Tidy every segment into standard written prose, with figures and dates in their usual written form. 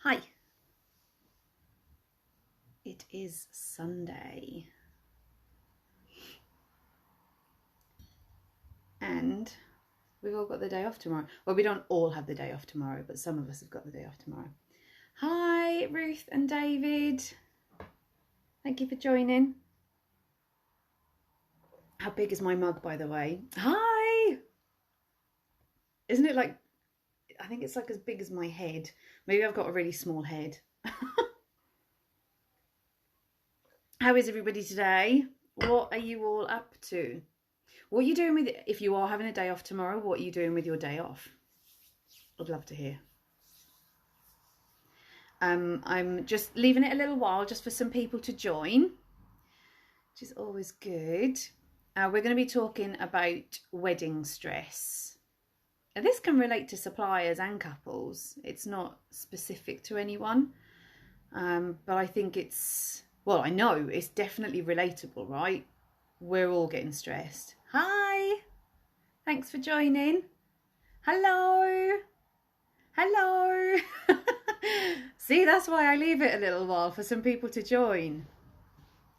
Hi. It is Sunday. And we've all got the day off tomorrow. Well, we don't all have the day off tomorrow, but some of us have got the day off tomorrow. Hi, Ruth and David. Thank you for joining. How big is my mug, by the way? Hi! Isn't it like, I think it's like as big as my head. Maybe I've got a really small head. How is everybody today? What are you all up to? What are you doing with it? If you are having a day off tomorrow, what are you doing with your day off? I'd love to hear. I'm just leaving it a little while just for some people to join, which is always good. We're going to be talking about wedding stress. Now, this can relate to suppliers and couples. It's not specific to anyone, but I think it's, well, I know it's definitely relatable, right? We're all getting stressed. Hi, thanks for joining. Hello. Hello. See, that's why I leave it a little while for some people to join.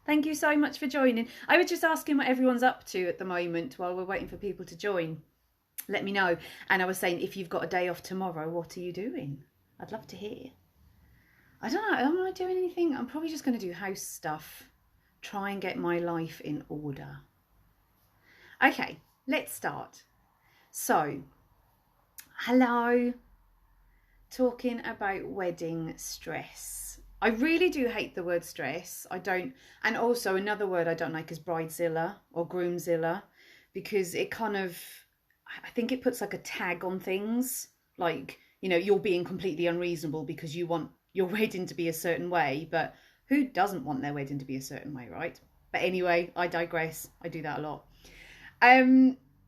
Thank you so much for joining. I was just asking what everyone's up to at the moment while we're waiting for people to join. Let me know. And I was saying, if you've got a day off tomorrow, what are you doing? I'd love to hear. I don't know. Am I doing anything? I'm probably just going to do house stuff. Try and get my life in order. Okay, let's start. So, hello. Talking about wedding stress. I really do hate the word stress. I don't, and also another word I don't like is bridezilla or groomzilla, because it kind of, I think it puts like a tag on things, like, you know, you're being completely unreasonable because you want your wedding to be a certain way, but who doesn't want their wedding to be a certain way, right? But anyway, I digress. I do that a lot.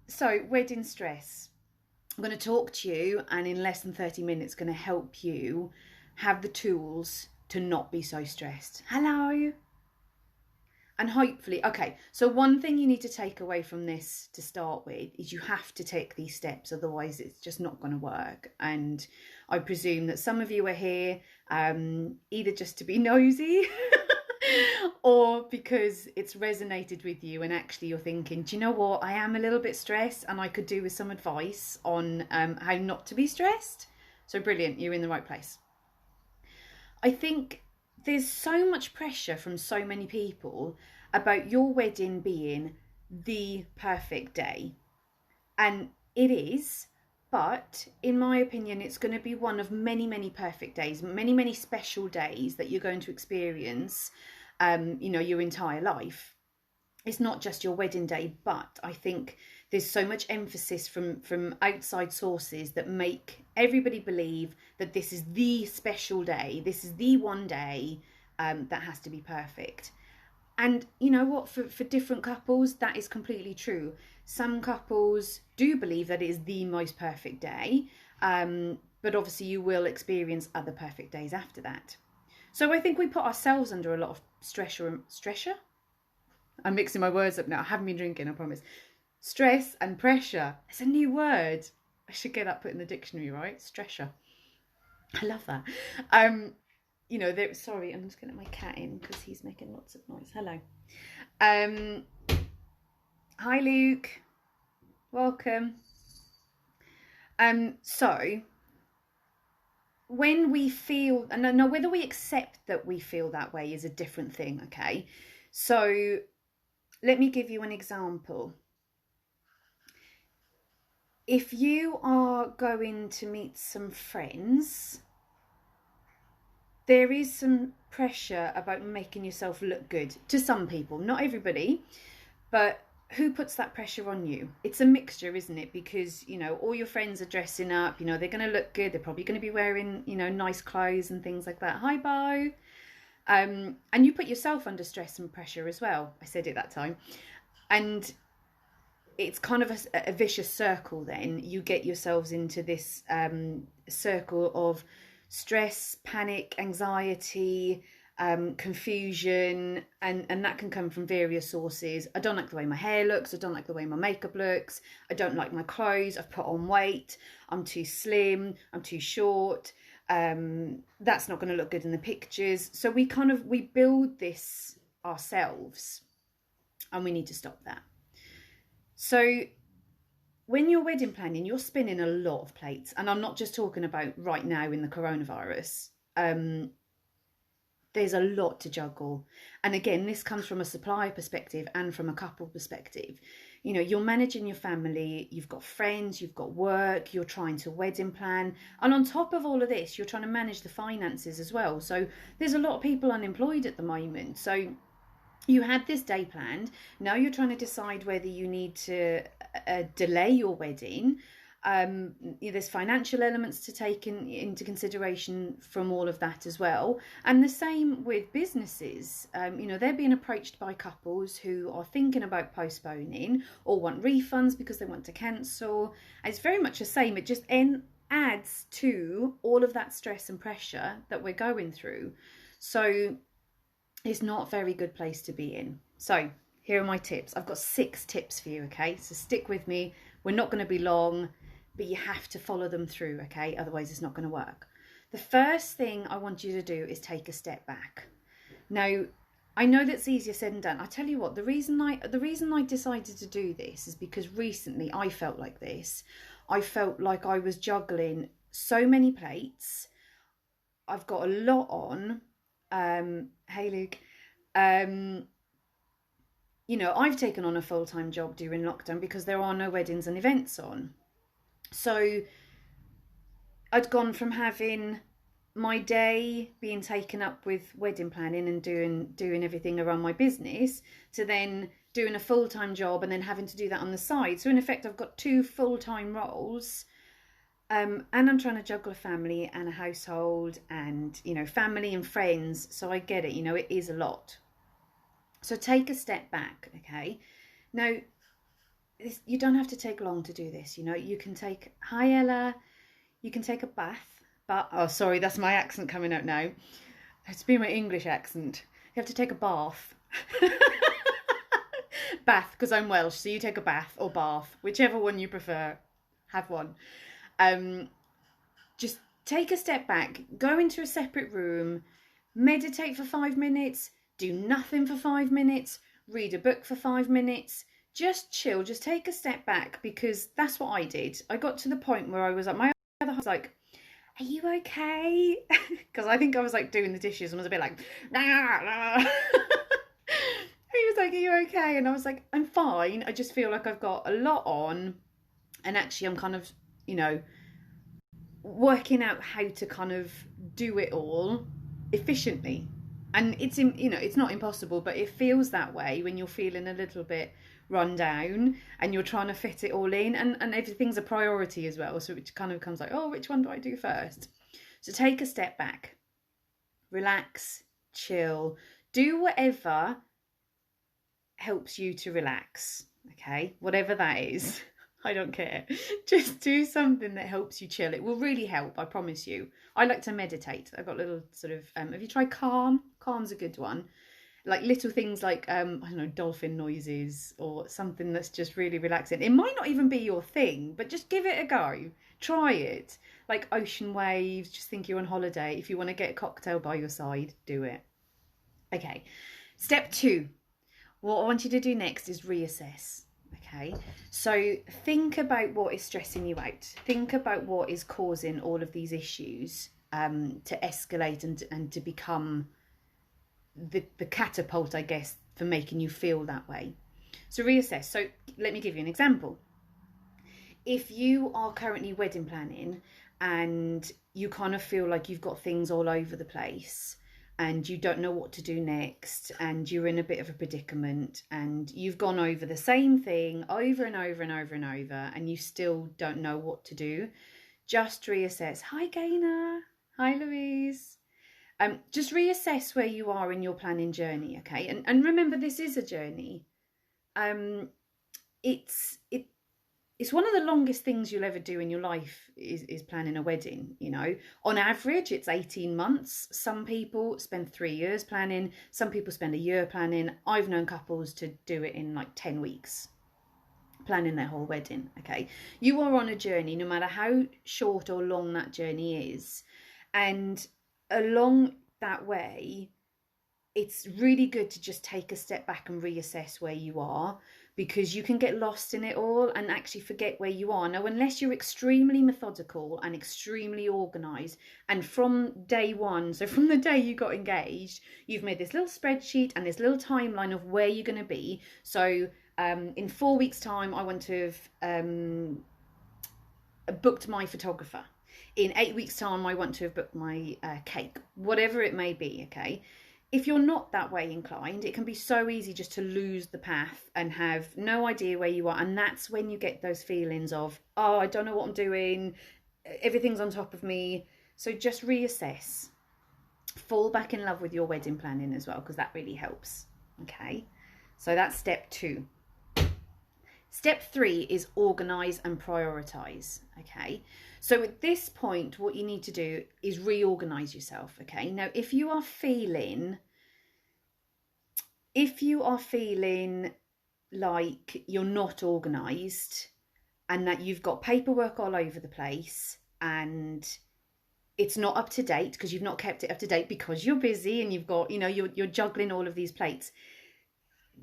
So wedding stress. I'm going to talk to you, and in less than 30 minutes going to help you have the tools to not be so stressed. Hello. And hopefully, okay, so one thing you need to take away from this to start with is you have to take these steps, otherwise it's just not going to work. And I presume that some of you are here either just to be nosy or because it's resonated with you and actually you're thinking, do you know what, I am a little bit stressed and I could do with some advice on how not to be stressed. So brilliant, you're in the right place. I think there's so much pressure from so many people about your wedding being the perfect day. And it is, but in my opinion, it's going to be one of many, many perfect days, many, many special days that you're going to experience, you know, your entire life. It's not just your wedding day, but I think there's so much emphasis from outside sources that make everybody believe that this is the special day, this is the one day that has to be perfect. And you know what, for different couples, that is completely true. Some couples do believe that it is the most perfect day, but obviously you will experience other perfect days after that. So I think we put ourselves under a lot of stressor? I'm mixing my words up now. I haven't been drinking, I promise. Stress and pressure. It's a new word. I should get that put in the dictionary, right? Stressor. I love that. You know, sorry, I'm just getting my cat in because he's making lots of noise. Hello. Hi, Luke. Welcome. So when we feel, and now whether we accept that we feel that way is a different thing, okay? So let me give you an example. If you are going to meet some friends, there is some pressure about making yourself look good to some people, not everybody, but who puts that pressure on you? It's a mixture, isn't it? Because, you know, all your friends are dressing up, you know, they're going to look good. They're probably going to be wearing, you know, nice clothes and things like that. Hi, Bo. And you put yourself under stress and pressure as well. I said it that time. And it's kind of a vicious circle then. You get yourselves into this circle of stress, panic, anxiety, confusion, and that can come from various sources. I don't like the way my hair looks. I don't like the way my makeup looks. I don't like my clothes. I've put on weight. I'm too slim. I'm too short. That's not going to look good in the pictures. So we build this ourselves, and we need to stop that. So when you're wedding planning, you're spinning a lot of plates, and I'm not just talking about right now in the coronavirus. There's a lot to juggle. And again, this comes from a supplier perspective and from a couple perspective. You know, you're managing your family, you've got friends, you've got work, you're trying to wedding plan. And on top of all of this, you're trying to manage the finances as well. So there's a lot of people unemployed at the moment. So you had this day planned. Now you're trying to decide whether you need to delay your wedding. There's financial elements to take into consideration from all of that as well. And the same with businesses. They're being approached by couples who are thinking about postponing or want refunds because they want to cancel. And it's very much the same. It just adds to all of that stress and pressure that we're going through. So it's not a very good place to be in. So here are my tips. I've got 6 tips for you, okay? So stick with me. We're not going to be long, but you have to follow them through, okay? Otherwise it's not going to work. The first thing I want you to do is take a step back. Now, I know that's easier said than done. I tell you what, the reason I decided to do this is because recently I felt like this. I felt like I was juggling so many plates. I've got a lot on. Hey Luke. I've taken on a full-time job during lockdown because there are no weddings and events on. So I'd gone from having my day being taken up with wedding planning and doing everything around my business to then doing a full-time job and then having to do that on the side. So in effect, I've got 2 full-time roles. And I'm trying to juggle a family and a household and, family and friends. So I get it, it is a lot. So take a step back, okay? Now, you don't have to take long to do this. You can take, hi Ella, you can take a bath. Oh, sorry, that's my accent coming out now. It's been my English accent. You have to take a bath. Bath, because I'm Welsh. So you take a bath or bath, whichever one you prefer. Have one. Just take a step back, go into a separate room, meditate for 5 minutes, do nothing for 5 minutes, read a book for 5 minutes, just chill, just take a step back, because that's what I did. I got to the point where I was like, my other half was like, are you okay? Because I think I was like doing the dishes and was a bit like, nah, nah. He was like, are you okay? And I was like, I'm fine. I just feel like I've got a lot on, and actually I'm kind of, working out how to kind of do it all efficiently. And it's not impossible, but it feels that way when you're feeling a little bit run down and you're trying to fit it all in, and everything's a priority as well. So it kind of becomes like, oh, which one do I do first? So take a step back, relax, chill, do whatever helps you to relax, okay? Whatever that is. I don't care. Just do something that helps you chill. It will really help, I promise you. I like to meditate. I've got little sort of, have you tried Calm? Calm's a good one. Like little things like, dolphin noises or something that's just really relaxing. It might not even be your thing, but just give it a go. Try it. Like ocean waves, just think you're on holiday. If you want to get a cocktail by your side, do it. Okay. Step 2. What I want you to do next is reassess. Okay, so think about what is stressing you out. Think about what is causing all of these issues to escalate and to become the catapult, I guess, for making you feel that way. So reassess. So let me give you an example. If you are currently wedding planning and you kind of feel like you've got things all over the place, and you don't know what to do next, and you're in a bit of a predicament, and you've gone over the same thing over and over and over and over, and you still don't know what to do, just reassess. Hi Gaina. Hi Louise. Just reassess where you are in your planning journey, okay? And remember, this is a journey. It's one of the longest things you'll ever do in your life is planning a wedding, On average, it's 18 months. Some people spend 3 years planning. Some people spend a year planning. I've known couples to do it in like 10 weeks, planning their whole wedding, okay? You are on a journey, no matter how short or long that journey is. And along that way, it's really good to just take a step back and reassess where you are, because you can get lost in it all and actually forget where you are. Now, unless you're extremely methodical and extremely organized, and from day one, so from the day you got engaged, you've made this little spreadsheet and this little timeline of where you're going to be. So in 4 weeks' time, I want to have booked my photographer. In 8 weeks' time, I want to have booked my cake, whatever it may be, okay? If you're not that way inclined, it can be so easy just to lose the path and have no idea where you are. And that's when you get those feelings of, oh, I don't know what I'm doing. Everything's on top of me. So just reassess. Fall back in love with your wedding planning as well, because that really helps. Okay. So that's step 2. Step 3 is organize and prioritize. Okay. So at this point, what you need to do is reorganize yourself. Okay. Now, if you are feeling like you're not organized and that you've got paperwork all over the place and it's not up to date because you've not kept it up to date because you're busy and you've got, you're juggling all of these plates,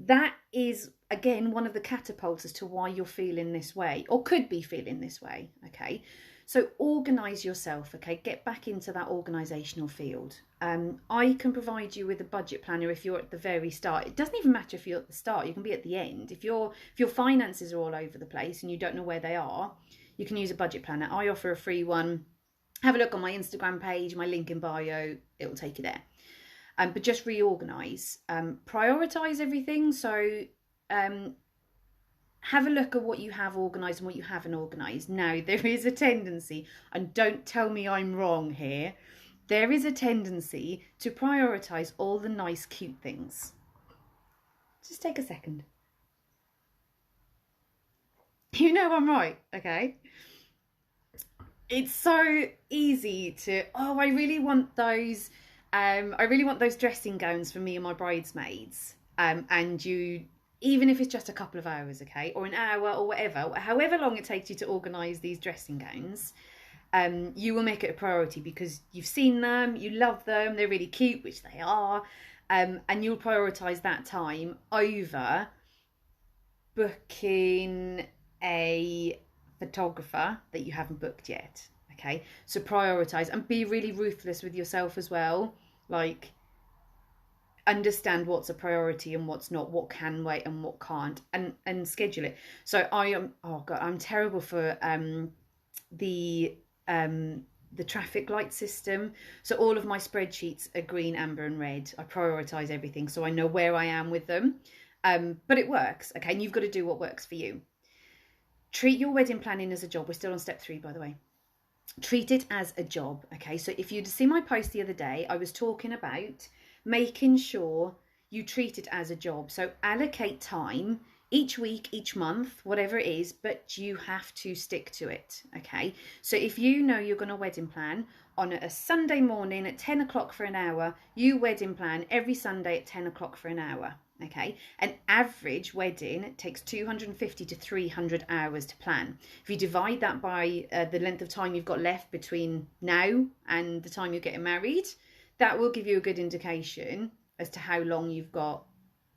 that is, again, one of the catapults as to why you're feeling this way or could be feeling this way. Okay. So organise yourself, okay? Get back into that organisational field. I can provide you with a budget planner if you're at the very start. It doesn't even matter if you're at the start, you can be at the end. If your finances are all over the place and you don't know where they are, you can use a budget planner. I offer a free one. Have a look on my Instagram page, my link in bio, it will take you there. But just reorganise, prioritise everything. So have a look at what you have organised and what you haven't organised. Now, there is a tendency, and don't tell me I'm wrong here, there is a tendency to prioritise all the nice, cute things. Just take a second. You know I'm right, okay? It's so easy to, I really want those dressing gowns for me and my bridesmaids. And you, even if it's just a couple of hours, okay, or an hour or whatever, however long it takes you to organise these dressing gowns, you will make it a priority because you've seen them, you love them, they're really cute, which they are, and you'll prioritise that time over booking a photographer that you haven't booked yet. Okay, so prioritise and be really ruthless with yourself as well. Like, understand what's a priority and what's not, what can wait and what can't, and schedule it. So I'm terrible for the traffic light system. So all of my spreadsheets are green, amber and red. I prioritise everything so I know where I am with them. But it works, okay? And you've got to do what works for you. Treat your wedding planning as a job. We're still on step 3, by the way. Treat it as a job, okay? So if you'd see my post the other day, I was talking about making sure you treat it as a job. So allocate time each week, each month, whatever it is, but you have to stick to it, okay? So if you know you're going to wedding plan on a Sunday morning at 10 o'clock for an hour, you wedding plan every Sunday at 10 o'clock for an hour, okay? An average wedding takes 250 to 300 hours to plan. If you divide that by the length of time you've got left between now and the time you're getting married, that will give you a good indication as to how long you've got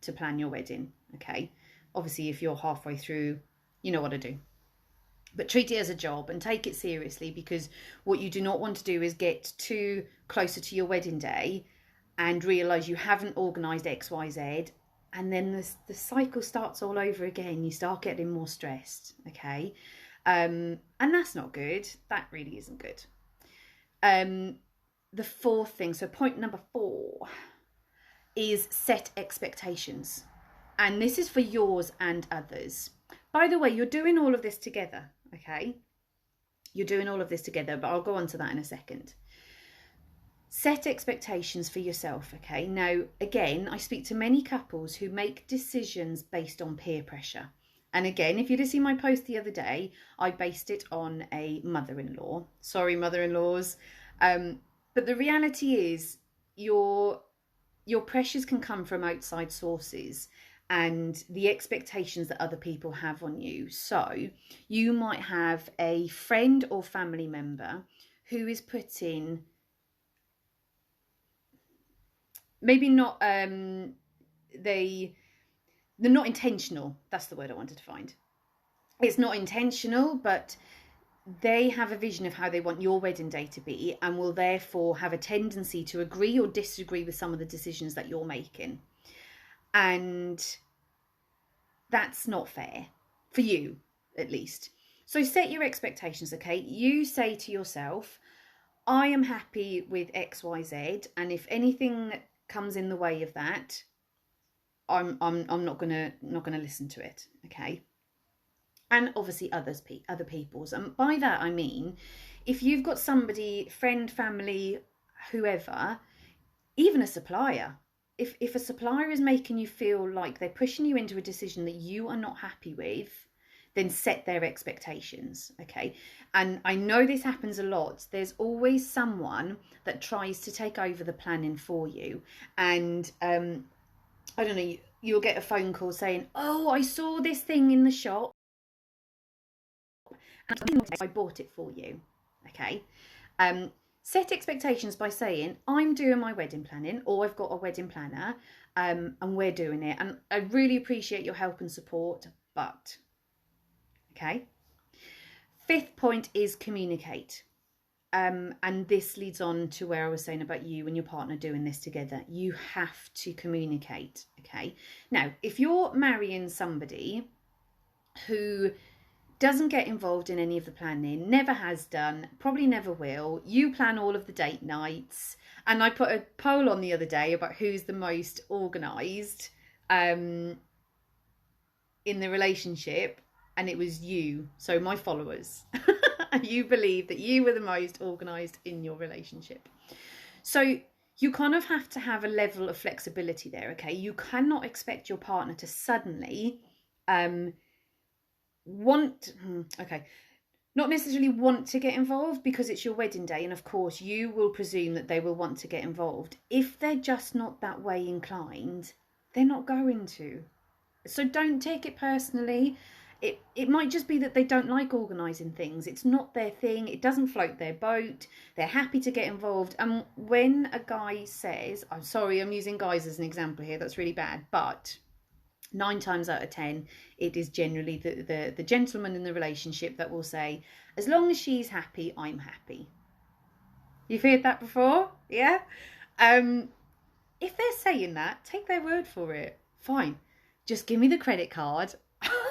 to plan your wedding, okay? Obviously, if you're halfway through, you know what to do. But treat it as a job and take it seriously, because what you do not want to do is get too closer to your wedding day and realise you haven't organised X, Y, Z, and then the cycle starts all over again. You start getting more stressed, okay? And that's not good. That really isn't good. The fourth thing, so point number 4, is set expectations. And this is for yours and others. By the way, you're doing all of this together, okay? You're doing all of this together, but I'll go on to that in a second. Set expectations for yourself, okay? Now, again, I speak to many couples who make decisions based on peer pressure. And again, if you'd have seen my post the other day, I based it on a mother-in-law. Sorry, mother-in-laws. But the reality is your pressures can come from outside sources and the expectations that other people have on you. So you might have a friend or family member who is putting maybe not, they're not intentional. That's the word I wanted to find. It's not intentional, but they have a vision of how they want your wedding day to be, and will therefore have a tendency to agree or disagree with some of the decisions that you're making. And that's not fair for you, at least. So set your expectations, okay? You say to yourself, I am happy with XYZ, and if anything comes in the way of that, I'm not gonna listen to it, okay? And obviously other people's. And by that I mean, if you've got somebody, friend, family, whoever, even a supplier, if a supplier is making you feel like they're pushing you into a decision that you are not happy with, then set their expectations, okay? And I know this happens a lot. There's always someone that tries to take over the planning for you. And I don't know, you'll get a phone call saying, oh, I saw this thing in the shop and I bought it for you, okay? Set expectations by saying, I'm doing my wedding planning, or I've got a wedding planner, and we're doing it. And I really appreciate your help and support, but, okay? Fifth point is communicate. And this leads on to where I was saying about you and your partner doing this together. You have to communicate, okay? Now, if you're marrying somebody who doesn't get involved in any of the planning, never has done, probably never will, you plan all of the date nights, and I put a poll on the other day about who's the most organised in the relationship, and it was you, so my followers. You believe that you were the most organised in your relationship. So you kind of have to have a level of flexibility there, okay? You cannot expect your partner to suddenly not necessarily want to get involved because it's your wedding day, and of course you will presume that they will want to get involved. If they're just not that way inclined, they're not going to. So don't take it personally. It might just be that they don't like organising things. It's not their thing. It doesn't float their boat. They're happy to get involved. And when a guy says, I'm sorry, I'm using guys as an example here, that's really bad, but 9 times out of 10, it is generally the gentleman in the relationship that will say, as long as she's happy, I'm happy. You've heard that before? Yeah? If they're saying that, take their word for it. Fine. Just give me the credit card.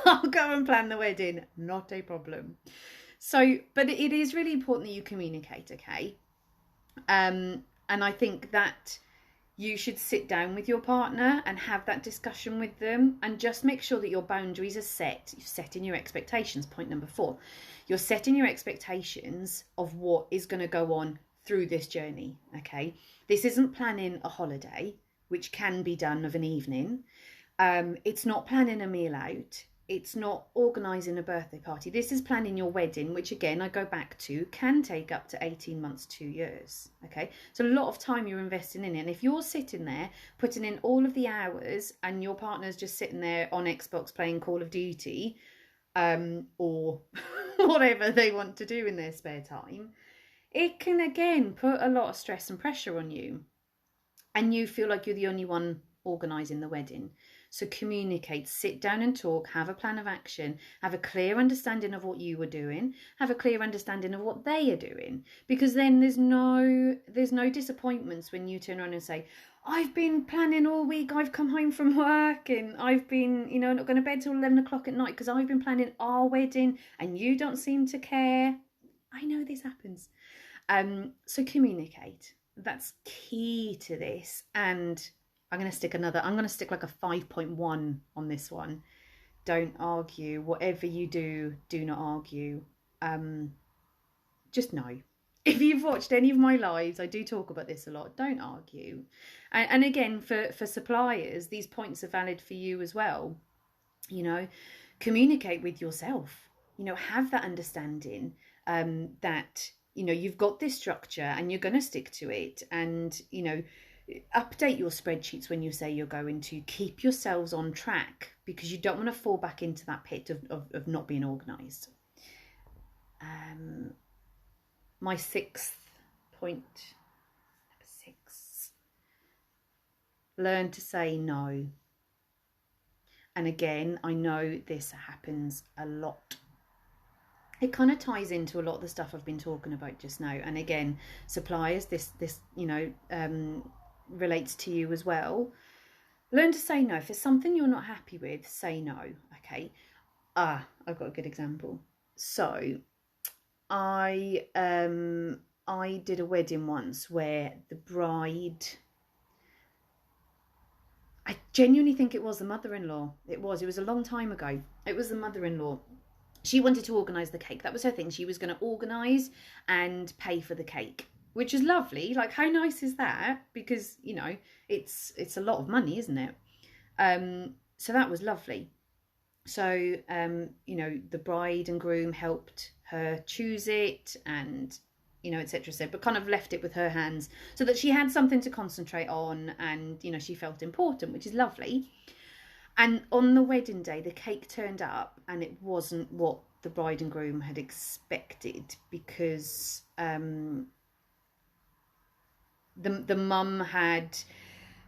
I'll go and plan the wedding. Not a problem. So, but it is really important that you communicate, okay? And I think that you should sit down with your partner and have that discussion with them, and just make sure that your boundaries are set. You're setting your expectations. Point number 4. You're setting your expectations of what is going to go on through this journey, okay? This isn't planning a holiday, which can be done of an evening. It's not planning a meal out. It's not organising a birthday party. This is planning your wedding, which again, I go back to, can take up to 18 months, 2 years. Okay, so a lot of time you're investing in it. And if you're sitting there putting in all of the hours and your partner's just sitting there on Xbox playing Call of Duty, or whatever they want to do in their spare time, it can again put a lot of stress and pressure on you. And you feel like you're the only one organising the wedding. So communicate, sit down and talk, have a plan of action, have a clear understanding of what you were doing, have a clear understanding of what they are doing. Because then there's no disappointments when you turn around and say, I've been planning all week, I've come home from work and I've been, not going to bed till 11 o'clock at night because I've been planning our wedding and you don't seem to care. I know this happens. So communicate. That's key to this. And I'm going to stick like a 5.1 on this one. Don't argue. Whatever you do, do not argue. Just know. If you've watched any of my lives, I do talk about this a lot. Don't argue. And again, for suppliers, these points are valid for you as well. Communicate with yourself. Have that understanding that, you've got this structure and you're going to stick to it. And, update your spreadsheets when you say you're going to. Keep yourselves on track because you don't want to fall back into that pit of not being organised. My 6th point, number 6. Learn to say no. And again, I know this happens a lot. It kind of ties into a lot of the stuff I've been talking about just now. And again, suppliers, this relates to you as well. Learn to say no. If it's something you're not happy with, say no. Okay. I've got a good example. So I did a wedding once where the bride, I genuinely think it was the mother-in-law. It was a long time ago. It was the mother-in-law. She wanted to organise the cake. That was her thing. She was going to organise and pay for the cake, which is lovely. Like, how nice is that? Because, you know, it's a lot of money, isn't it? So that was lovely. So, you know, the bride and groom helped her choose it and, you know, etc. But kind of left it with her hands so that she had something to concentrate on and, you know, she felt important, which is lovely. And on the wedding day, the cake turned up and it wasn't what the bride and groom had expected because the mum had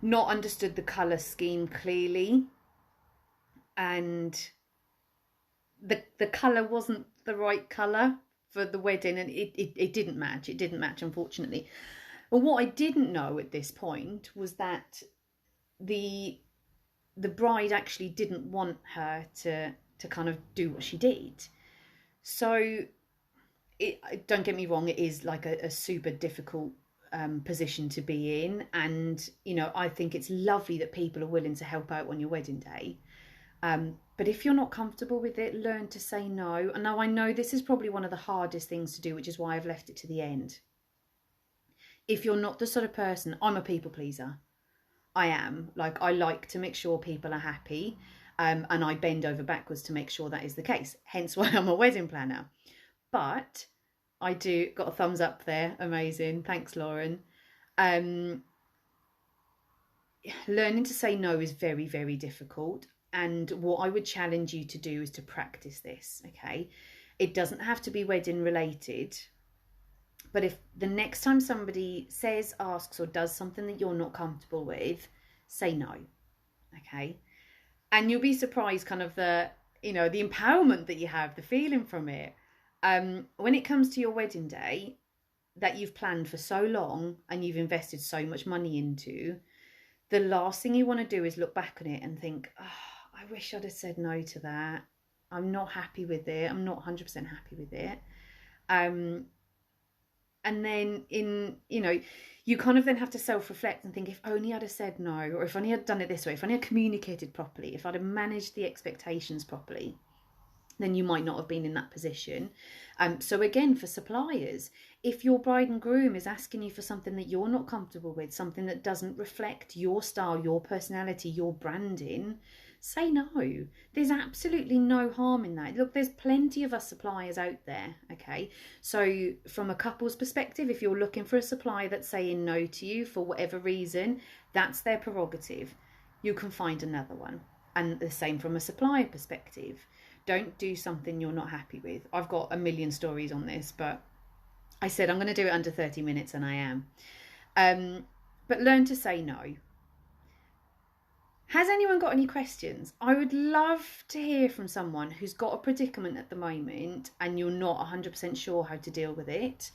not understood the colour scheme clearly, and the colour wasn't the right colour for the wedding, and it didn't match. It didn't match, unfortunately. But what I didn't know at this point was that the bride actually didn't want her to kind of do what she did. So don't get me wrong, it is like a super difficult position to be in, and you know, I think it's lovely that people are willing to help out on your wedding day. But if you're not comfortable with it, learn to say no. And now I know this is probably one of the hardest things to do, which is why I've left it to the end. If you're not the sort of person, I'm a people pleaser. I am. Like, I like to make sure people are happy, and I bend over backwards to make sure that is the case. Hence why I'm a wedding planner. But I do got a thumbs up there. Amazing. Thanks, Lauren. Learning to say no is very, very difficult. And what I would challenge you to do is to practice this, okay? It doesn't have to be wedding related. But if the next time somebody says, asks, or does something that you're not comfortable with, say no, okay? And you'll be surprised kind of the empowerment that you have, the feeling from it. When it comes to your wedding day that you've planned for so long and you've invested so much money into, the last thing you want to do is look back on it and think, oh, I wish I'd have said no to that. I'm not happy with it. I'm not 100% happy with it. And then you kind of then have to self-reflect and think, if only I'd have said no, or if only I'd done it this way, if only I'd communicated properly, if I'd have managed the expectations properly, then you might not have been in that position. So again, for suppliers, if your bride and groom is asking you for something that you're not comfortable with, something that doesn't reflect your style, your personality, your branding, say no. There's absolutely no harm in that. Look, there's plenty of us suppliers out there, okay? So from a couple's perspective, if you're looking for a supplier that's saying no to you for whatever reason, that's their prerogative. You can find another one. And the same from a supplier perspective. Don't do something you're not happy with. I've got a million stories on this, but I said I'm going to do it under 30 minutes and I am. But learn to say no. Has anyone got any questions? I would love to hear from someone who's got a predicament at the moment and you're not 100% sure how to deal with it.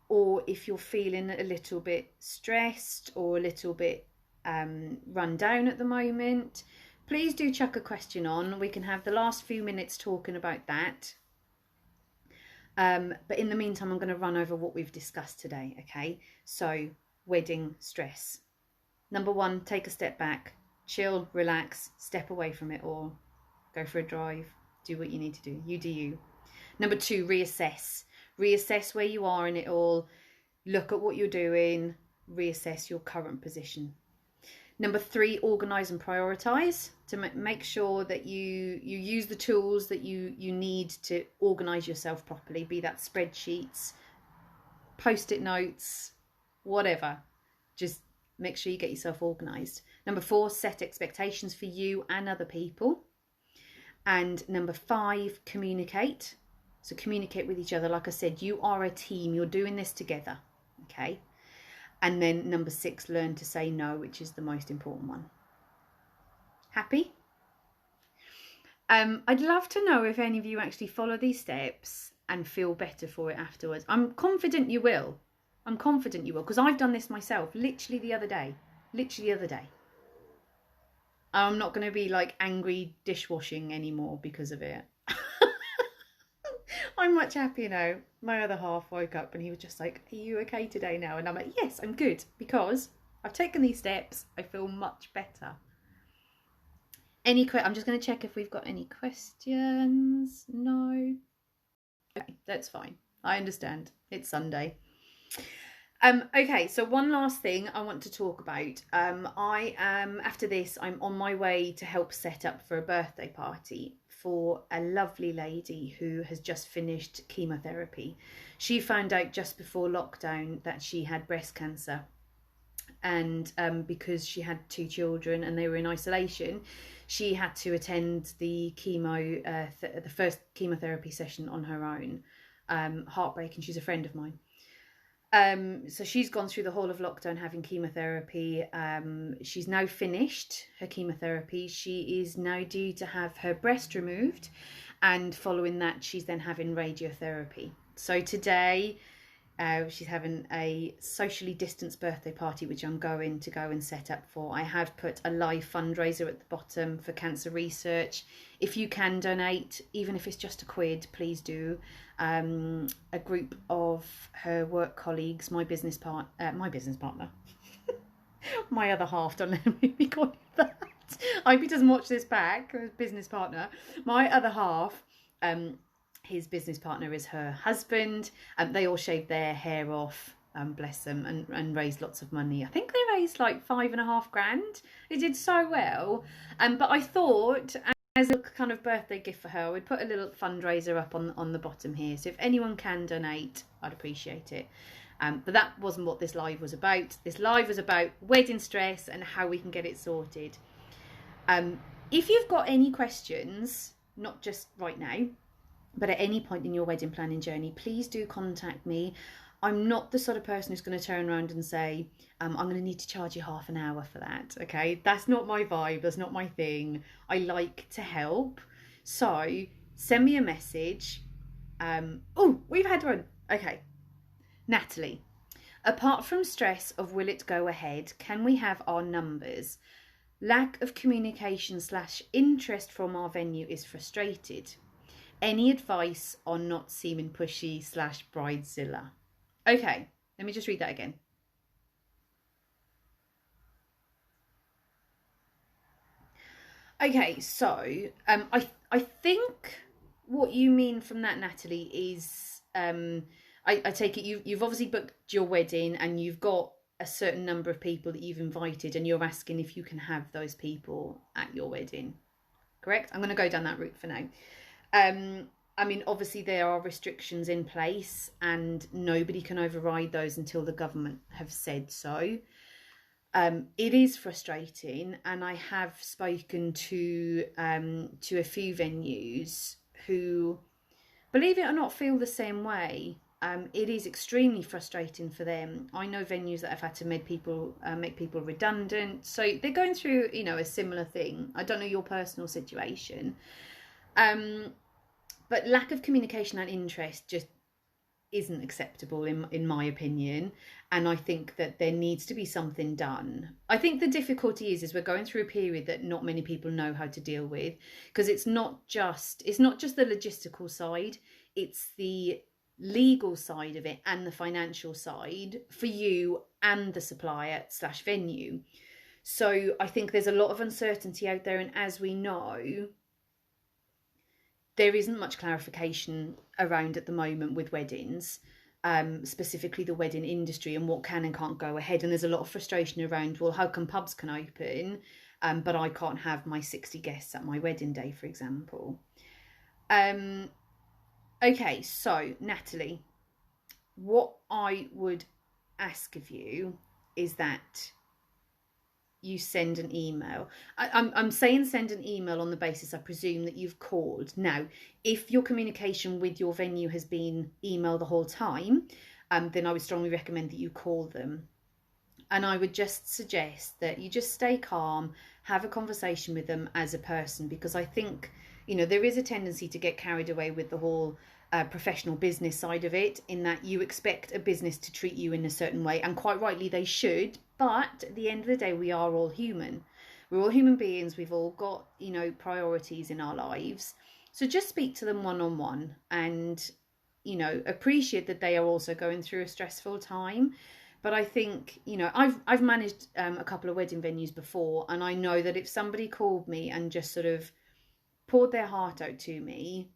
Or if you're feeling a little bit stressed or a little bit run down at the moment, please do chuck a question on. We can have the last few minutes talking about that. But in the meantime, I'm going to run over what we've discussed today, okay? So, wedding stress. Number 1, take a step back, chill, relax, step away from it all, go for a drive, do what you need to do. You do you. Number 2, reassess. Reassess where you are in it all, look at what you're doing, reassess your current position. Number 3, organise and prioritise to make sure that you use the tools that you need to organise yourself properly, be that spreadsheets, post-it notes, whatever. Just make sure you get yourself organised. Number 4, set expectations for you and other people. And number 5, communicate. So communicate with each other. Like I said, you are a team. You're doing this together. Okay. And then number 6, learn to say no, which is the most important one. Happy? I'd love to know if any of you actually follow these steps and feel better for it afterwards. I'm confident you will. I'm confident you will, because I've done this myself literally the other day. I'm not going to be like angry dishwashing anymore because of it. I'm much happier now. My other half woke up and he was just like, are you okay today now? And I'm like, yes, I'm good, because I've taken these steps. I feel much better. I'm just going to check if we've got any questions. No. Okay, that's fine. I understand. It's Sunday. Okay, so one last thing I want to talk about. I am, after this, I'm on my way to help set up for a birthday party for a lovely lady who has just finished chemotherapy. She found out just before lockdown that she had breast cancer. And because she had 2 children and they were in isolation, she had to attend the the first chemotherapy session on her own. Heartbreaking. She's a friend of mine. So she's gone through the whole of lockdown having chemotherapy. She's now finished her chemotherapy. She is now due to have her breast removed, and following that she's then having radiotherapy. So today she's having a socially distanced birthday party, which I'm going to go and set up for. I have put a live fundraiser at the bottom for cancer research. If you can donate, even if it's just £1, please do. A group of her work colleagues, my business partner, my other half, don't let me call it that. I hope he doesn't watch this back. Business partner, my other half. His business partner is her husband. They all shaved their hair off, bless them, and raised lots of money. I think they raised like $5,500. They did so well. But I thought, as a kind of birthday gift for her, I would put a little fundraiser up on the bottom here. So if anyone can donate, I'd appreciate it. But that wasn't what this live was about. This live was about wedding stress and how we can get it sorted. If you've got any questions, not just right now, but at any point in your wedding planning journey, please do contact me. I'm not the sort of person who's going to turn around and say, I'm going to need to charge you half an hour for that. Okay, that's not my vibe. That's not my thing. I like to help. So send me a message. Oh, we've had one. Okay. Natalie, apart from stress of will it go ahead, can we have our numbers? Lack of communication / interest from our venue is frustrated. Any advice on not seeming pushy / bridezilla? Okay, let me just read that again. Okay, so I think what you mean from that, Natalie, is I take it you've obviously booked your wedding and you've got a certain number of people that you've invited, and you're asking if you can have those people at your wedding. Correct? I'm going to go down that route for now. I mean, obviously there are restrictions in place and nobody can override those until the government have said so. It is frustrating, and I have spoken to a few venues who, believe it or not, feel the same way. It is extremely frustrating for them. I know venues that have had to make people redundant, so they're going through, a similar thing. I don't know your personal situation, but lack of communication and interest just isn't acceptable in my opinion, and I think that there needs to be something done. I think the difficulty is we're going through a period that not many people know how to deal with, because it's not just the logistical side, it's the legal side of it and the financial side for you and the supplier / venue. So I think there's a lot of uncertainty out there, and as we know, there isn't much clarification around at the moment with weddings, specifically the wedding industry and what can and can't go ahead. And there's a lot of frustration around, well, how come pubs can open, but I can't have my 60 guests at my wedding day, for example. Okay, so Natalie, what I would ask of you is that you send an email. I'm saying send an email on the basis I presume that you've called. Now, if your communication with your venue has been email the whole time, then I would strongly recommend that you call them. And I would just suggest that you just stay calm, have a conversation with them as a person, because I think, you know, there is a tendency to get carried away with the whole professional business side of it, in that you expect a business to treat you in a certain way, and quite rightly they should. But at the end of the day, we are all human. We're all human beings. We've all got, you know, priorities in our lives. So just speak to them one on one, and, you know, appreciate that they are also going through a stressful time. But I think, you know, I've managed a couple of wedding venues before, and I know that if somebody called me and just sort of poured their heart out to me,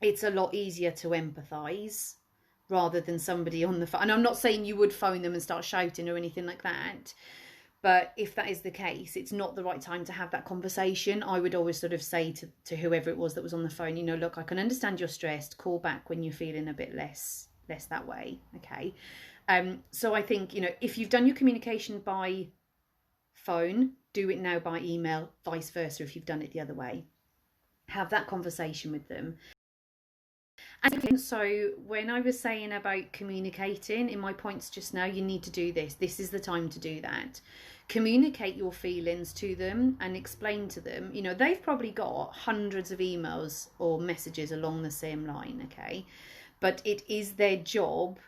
it's a lot easier to empathise rather than somebody on the phone. And I'm not saying you would phone them and start shouting or anything like that, but if that is the case, it's not the right time to have that conversation. I would always sort of say to whoever it was that was on the phone, you know, look, I can understand you're stressed. Call back when you're feeling a bit less that way. Okay. So I think, you know, if you've done your communication by phone, do it now by email, vice versa if you've done it the other way. Have that conversation with them. And so when I was saying about communicating in my points just now, you need to do this. This is the time to do that. Communicate your feelings to them and explain to them, you know, they've probably got hundreds of emails or messages along the same line, okay? But it is their job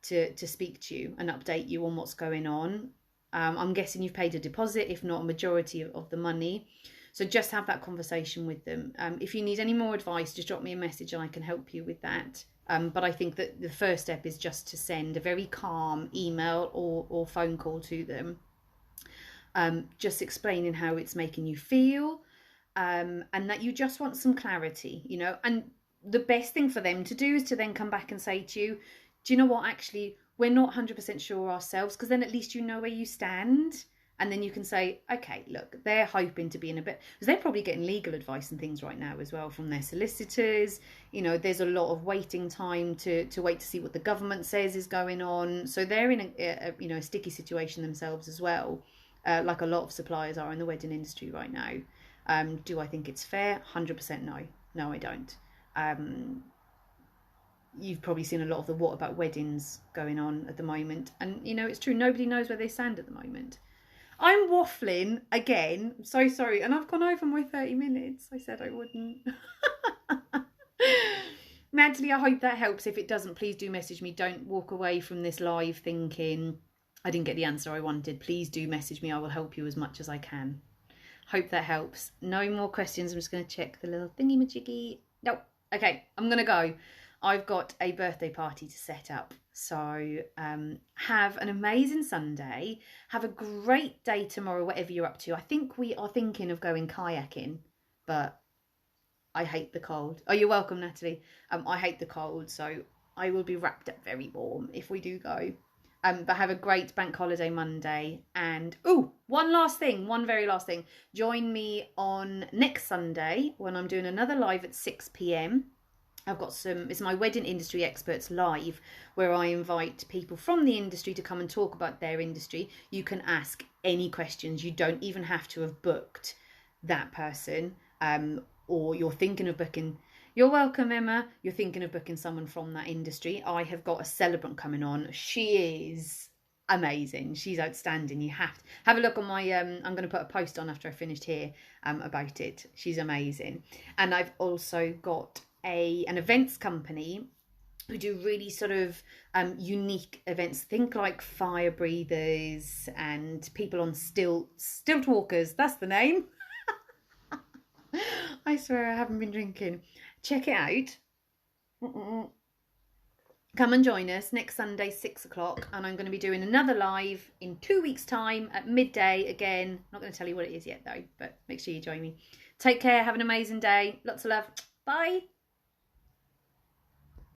to speak to you and update you on what's going on. I'm guessing you've paid a deposit, if not a majority of the money. So just have that conversation with them. If you need any more advice, just drop me a message and I can help you with that. But I think that the first step is just to send a very calm email or phone call to them, just explaining how it's making you feel, and that you just want some clarity, you know. And the best thing for them to do is to then come back and say to you, do you know what, actually, we're not 100% sure ourselves, because then at least you know where you stand. And then you can say, okay, look, they're hoping to be in a bit, because they're probably getting legal advice and things right now as well from their solicitors. You know, there's a lot of waiting time to wait to see what the government says is going on. So they're in a sticky situation themselves as well, like a lot of suppliers are in the wedding industry right now. Do I think it's fair? 100% no. No, I don't. You've probably seen a lot of the what about weddings going on at the moment. And, you know, it's true. Nobody knows where they stand at the moment. I'm waffling again. I'm so sorry. And I've gone over my 30 minutes. I said I wouldn't. Natalie, I hope that helps. If it doesn't, please do message me. Don't walk away from this live thinking I didn't get the answer I wanted. Please do message me. I will help you as much as I can. Hope that helps. No more questions. I'm just going to check the little thingy-majiggy. No. Okay, I'm going to go. I've got a birthday party to set up. So have an amazing Sunday. Have a great day tomorrow, whatever you're up to. I think we are thinking of going kayaking, but I hate the cold. Oh, you're welcome, Natalie. I hate the cold, so I will be wrapped up very warm if we do go. But have a great bank holiday Monday. And, one very last thing. Join me on next Sunday when I'm doing another live at 6 p.m. I've got it's my Wedding Industry Experts Live, where I invite people from the industry to come and talk about their industry. You can ask any questions. You don't even have to have booked that person, or you're thinking of booking. You're welcome, Emma. You're thinking of booking someone from that industry. I have got a celebrant coming on. She is amazing. She's outstanding. You have to have a look on my I'm going to put a post on after I finished here about it. She's amazing. And I've also got an events company who do really sort of unique events. Think like fire breathers and people on stilt walkers. That's the name. I swear I haven't been drinking. Check it out. Come and join us next Sunday, 6 o'clock, and I'm going to be doing another live in 2 weeks' time at midday again. Not going to tell you what it is yet though, but make sure you join me. Take care. Have an amazing day. Lots of love. Bye.